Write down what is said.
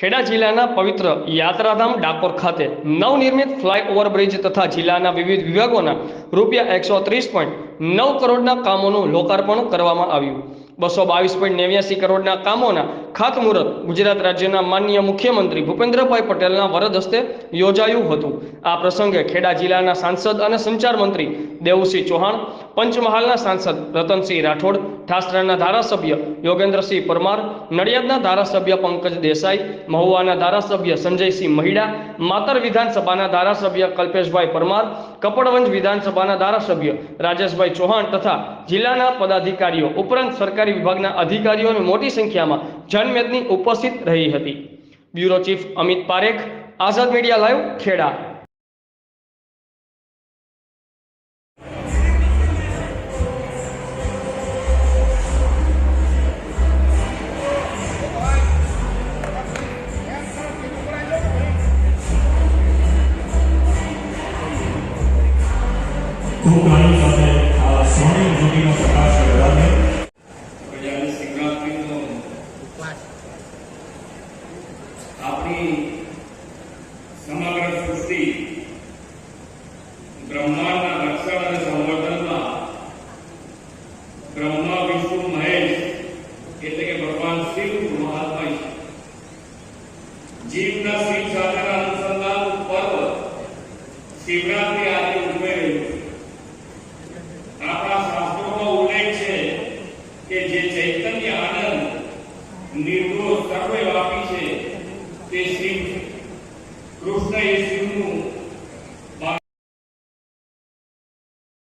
ખેડા જિલ્લાના પવિત્ર યાત્રાધામ ડાકોર ખાતે નવનિર્મિત ફ્લાયઓવર બ્રિજ તથા જિલ્લાના વિવિધ વિભાગોના રૂપિયા 130.9 કરોડના કામોનું લોકાર્પણ કરવામાં આવ્યું। 222.89 કરોડના કામોના ખાતમુહૂર્ત ગુજરાત રાજ્યના માનનીય મુખ્યમંત્રી ભૂપેન્દ્રભાઈ પટેલના વરદ હસ્તે યોજાયું હતું। આ પ્રસંગે ખેડા જિલ્લાના સાંસદ અને સંચાર મંત્રી દેવુસિંહ ચૌહાણ, પંચમહાલના સાંસદ રતનસિંહ રાઠોડ, ઠાસરાના ધારાસભ્ય યોગેન્દ્રસિંહ પરમાર, નડિયાદના ધારાસભ્ય પંકજ દેસાઈ, મહુવાના ધારાસભ્ય સંજયસિંહ મહિડા, માતર વિધાનસભાના ધારાસભ્ય કલ્પેશભાઈ પરમાર, કપડવંજ વિધાનસભાના ધારાસભ્ય રાજેશભાઈ ચૌહાણ તથા જિલ્લાના પદાધિકારીઓ ઉપરાંત સરકારી વિભાગના અધિકારીઓની મોટી સંખ્યામાં જનમેદની ઉપસ્થિત રહી હતી। બ્યુરો ચીફ અમિત પારેખ, આઝાદ મીડિયા લાઈવ, ખેડા। ખૂબ ઘણી સાથે આ સ્વર્ણિમ જ્યોતિનો પ્રકાશ વધારે શિવરાત્રીનો આપણી